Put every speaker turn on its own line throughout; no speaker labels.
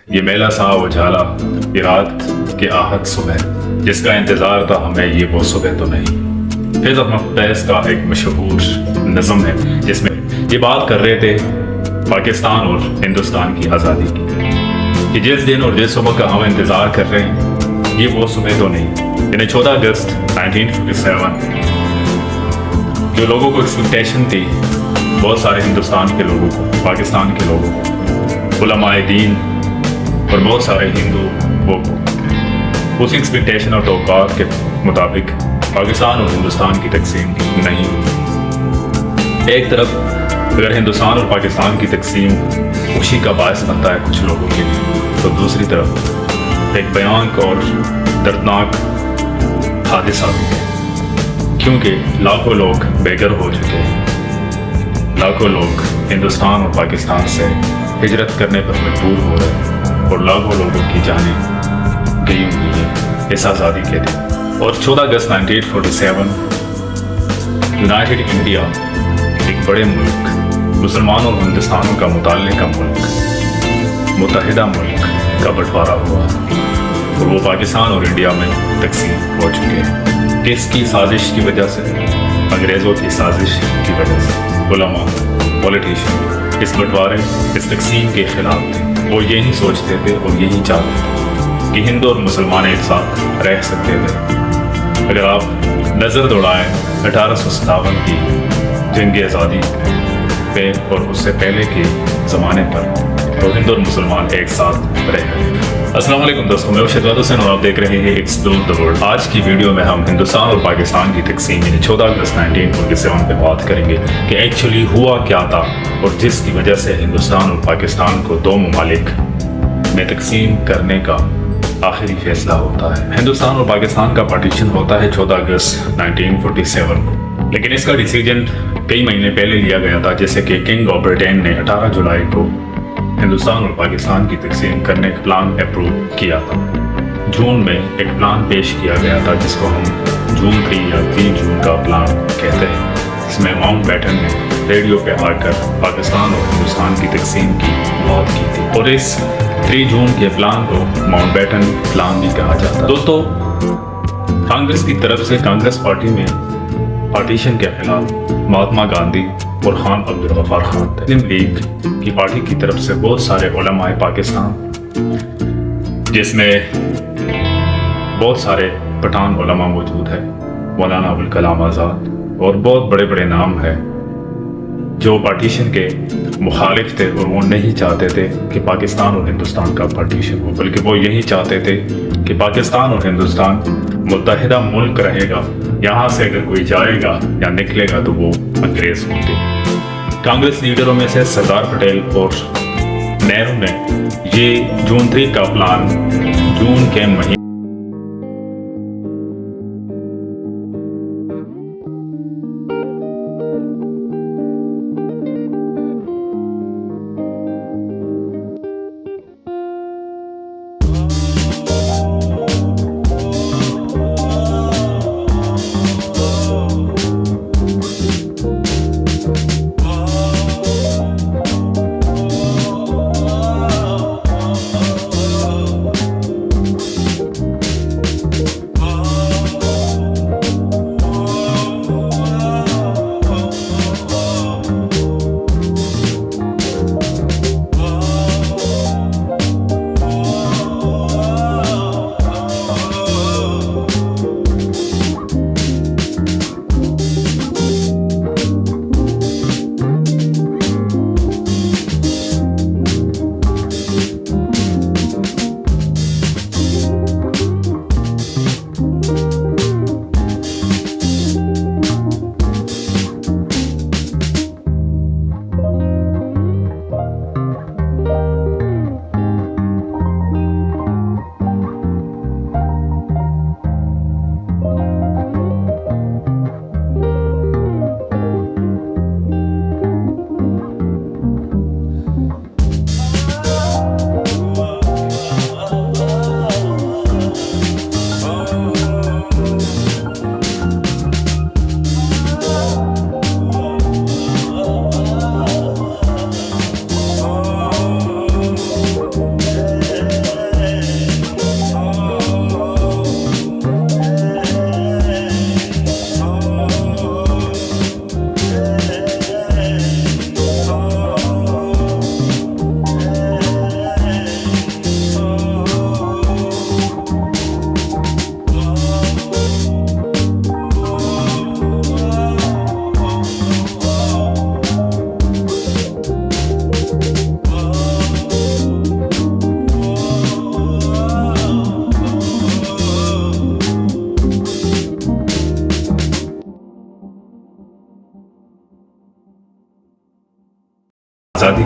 یہ میلا سا اجالا یہ رات کے آہت صبح، جس کا انتظار تھا ہمیں یہ وہ صبح تو نہیں۔ فیض احمد فیض کا ایک مشہور نظم ہے جس میں یہ بات کر رہے تھے پاکستان اور ہندوستان کی آزادی کی، کہ جس دن اور جس صبح کا ہم انتظار کر رہے ہیں یہ وہ صبح تو نہیں۔ یعنی 14 اگست 1947 جو لوگوں کو ایکسپیکٹیشن تھی، بہت سارے ہندوستان کے لوگوں کو، پاکستان کے لوگوں کو، علماء دین اور بہت سارے ہندو وہ اس ایکسپیکٹیشن اور توقعات کے مطابق پاکستان اور ہندوستان کی تقسیم نہیں ہوئی۔ ایک طرف اگر ہندوستان اور پاکستان کی تقسیم خوشی کا باعث بنتا ہے کچھ لوگوں کے لیے، تو دوسری طرف ایک بھیانک اور دردناک حادثہ بھی ہے، کیونکہ لاکھوں لوگ بے گھر ہو چکے ہیں، لاکھوں لوگ ہندوستان اور پاکستان سے ہجرت کرنے پر مجبور ہو رہے ہیں، اور لاکھوں لوگوں کی جانیں گئی ہوئی ہیں اس آزادی کے دن۔ اور 14 اگست 1947 یونائٹڈ انڈیا، ایک بڑے ملک، مسلمانوں اور ہندوستانوں کا متعلقہ ملک، متحدہ ملک کا بٹوارا ہوا، اور وہ پاکستان اور انڈیا میں تقسیم ہو چکے ہیں۔ کس کی سازش کی وجہ سے؟ انگریزوں کی سازش کی وجہ سے۔ علماء، پولیٹیشین اس بٹوارے، اس تقسیم کے خلاف تھے۔ وہ یہی سوچتے تھے اور یہی چاہتے تھے کہ ہندو اور مسلمان ایک ساتھ رہ سکتے تھے۔ اگر آپ نظر دوڑائیں 1857 کی جنگ آزادی پہ اور اس سے پہلے کے زمانے پر، تو ہندو اور مسلمان ایک ساتھ رہ گئے۔ السلام علیکم دوستوں، میں شہزاد حسین اور آپ دیکھ رہے ہیں ایکسپلور دی ورلڈ۔ آج کی ویڈیو میں ہم ہندوستان اور پاکستان کی تقسیم یعنی 14 اگست 1947 پہ بات کریں گے کہ ایکچولی ہوا کیا تھا، اور جس کی وجہ سے ہندوستان اور پاکستان کو دو ممالک میں تقسیم کرنے کا آخری فیصلہ ہوتا ہے۔ ہندوستان اور پاکستان کا پارٹیشن ہوتا ہے 14 اگست 1947 کو، لیکن اس کا ڈیسیجن کئی مہینے پہلے لیا گیا تھا، جیسے کہ کنگ آف برٹین نے 18 جولائی کو ہندوستان اور پاکستان کی تقسیم کرنے کا پلان اپروو کیا تھا۔ جون میں ایک پلان پیش کیا گیا تھا جس کو ہم جون 3 یا 3 جون کا پلان کہتے ہیں، اس میں ماؤنٹ بیٹن نے ریڈیو پہ آ کر پاکستان اور ہندوستان کی تقسیم کی بات کی تھی، اور اس 3 جون کے پلان کو ماؤنٹ بیٹن پلان بھی کہا جاتا ہے۔ دوستو، کانگریس کی طرف سے کانگریس پارٹی میں پارٹیشن کے خلاف مہاتما گاندھی اور خان عبدالغفار خان تھے۔ مسلم لیگ کی پارٹی کی طرف سے بہت سارے علماء پاکستان، جس میں بہت سارے پٹھان علماء موجود ہیں، مولانا ابوالکلام آزاد اور بہت بڑے بڑے نام ہیں، جو پارٹیشن کے مخالف تھے، اور وہ نہیں چاہتے تھے کہ پاکستان اور ہندوستان کا پارٹیشن ہو، بلکہ وہ یہی چاہتے تھے کہ پاکستان اور ہندوستان متحدہ ملک رہے گا، یہاں سے اگر کوئی جائے گا یا نکلے گا تو وہ انگریز ہوں گے۔ کانگریس لیڈروں میں سے سردار پٹیل اور نہرو نے یہ جون 3 کا پلان جون کے مہینے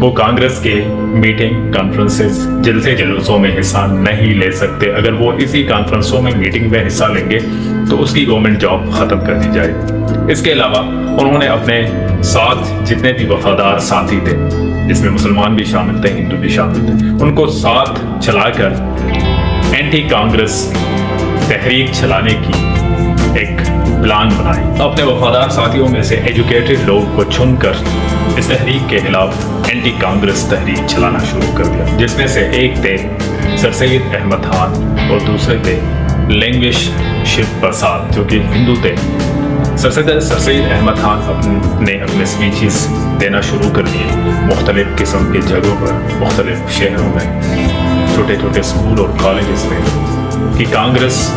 وہ کانگریس کے میٹنگ کانفرنسز جلسے جلوسوں میں حصہ نہیں لے سکتے. اگر وہ اسی کانفرنسوں میں میٹنگ میں حصہ لیں گے تو اس کی گورنمنٹ جاب ختم کر دی جائے. اس کے علاوہ انہوں نے اپنے ساتھ جتنے بھی وفادار ساتھی تھے، جس میں مسلمان بھی شامل تھے، ہندو بھی شامل تھے، ان کو ساتھ چلا کر اینٹی کانگریس تحریک چلانے کی ایک پلان بنائی. اپنے وفادار ساتھیوں میں سے ایجوکیٹڈ لوگ کو چن کر اس تحریک کے خلاف اینٹی کانگریس تحریک چلانا شروع کر دیا، جس میں سے ایک تھے سر سید احمد خان اور دوسرے تھے لینگویج شیو پرساد جو کہ ہندو تھے. سر سید احمد خان نے اپنے اسپیچز دینا شروع کر دیے مختلف قسم کے جگہوں پر، مختلف شہروں میں، چھوٹے چھوٹے اسکول اور کالجز میں، کہ کانگریس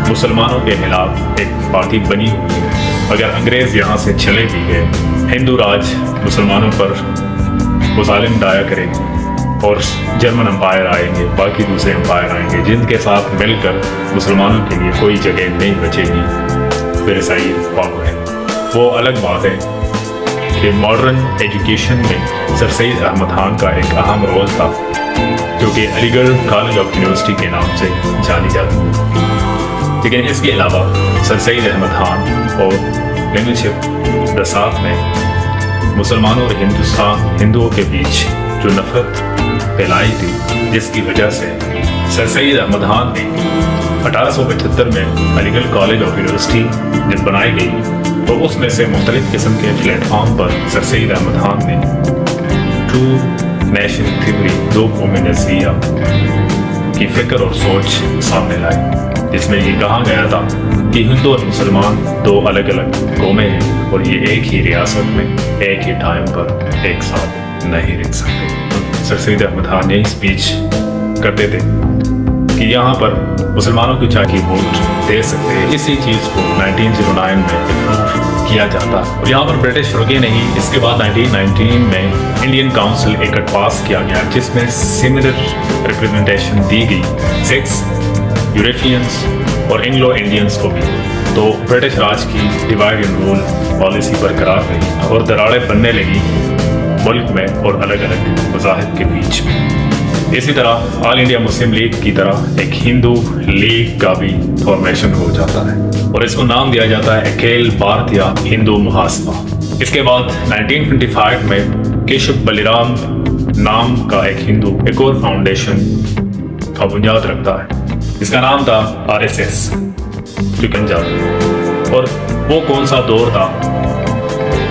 مسلمانوں کے خلاف ایک پارٹی بنی ہوئی ہے. اگر انگریز یہاں سے چلے بھی گئے، ہندو راج مسلمانوں پر مظالم ڈایا کرے گے اور جرمن امپائر آئیں گے، باقی دوسرے امپائر آئیں گے جن کے ساتھ مل کر مسلمانوں کے لیے کوئی جگہ نہیں بچے گی. پھر عیسائی فالو ہے. وہ الگ بات ہے کہ ماڈرن ایجوکیشن میں سر سید احمد خان کا ایک اہم رول تھا، جو کہ علی گڑھ کالج آف یونیورسٹی کے نام سے جانی جاتی ہے. لیکن اس کے علاوہ سر سید احمد خان اور لینگویج شیو پرساد نے مسلمانوں اور ہندوؤں کے بیچ جو نفرت پھیلائی تھی، جس کی وجہ سے سر سید احمد خان نے 1875 میں علی گڑھ کالج آف یونیورسٹی جب بنائی گئی تو اس میں سے مختلف قسم کے پلیٹ فارم پر سر سید احمد خان نے ٹو نیشن تھیوری، دو قومی نظریہ کی فکر اور سوچ سامنے لائی، جس میں یہ کہا گیا تھا کہ ہندو اور مسلمان دو الگ الگ قومیں ہیں اور یہ ایک ہی ریاست میں ایک ہی ٹائم پر ایک ساتھ نہیں رہ سکتے. سر سید احمد خان یہ اسپیچ کرتے تھے کہ یہاں پر مسلمانوں کی چاہے ووٹ دے سکتے ہیں. اسی چیز کو 1909 میں اپروو کیا جاتا اور یہاں پر برٹش رکے نہیں. اس کے بعد 1919 میں انڈین کاؤنسل ایکٹ پاس کیا گیا جس میں سملر ریپرزنٹیشن دی گئی سکس یوریپینس اور انگلو انڈینس کو بھی. تو برٹش راج کی ڈیوائڈ اینڈ رول پالیسی برقرار رہی اور دراڑیں بننے لگی ملک میں اور الگ الگ مذاہب کے بیچ میں. اسی طرح آل انڈیا مسلم لیگ کی طرح ایک ہندو لیگ کا بھی فارمیشن ہو جاتا ہے اور اس کو نام دیا جاتا ہے اکھیل بھارتیہ ہندو مہاسبھا. اس کے بعد 1925 میں کیشو بلیرام نام کا ایک ہندو ایک اور فاؤنڈیشن کا بنیاد رکھتا ہے، جس کا نام تھا RSS جو پنجاب. اور وہ کون سا دور تھا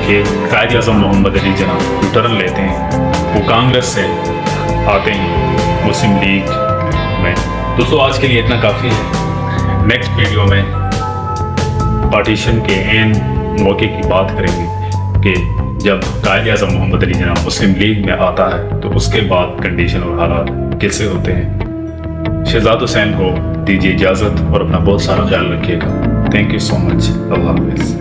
کہ قائد اعظم محمد علی جناح جو ٹرن لیتے ہیں وہ کانگریس سے آتے ہیں مسلم لیگ میں. دوستو آج کے لیے اتنا کافی ہے. نیکسٹ ویڈیو میں پارٹیشن کے عین موقع کی بات کریں گے کہ جب قائد اعظم محمد علی جناح مسلم لیگ میں آتا ہے تو اس کے بعد کنڈیشن اور حالات کیسے ہوتے ہیں. شہزاد حسین کو دیجیے اجازت اور اپنا بہت سارا خیال رکھیے گا. تھینک یو سو مچ. اللہ حافظ.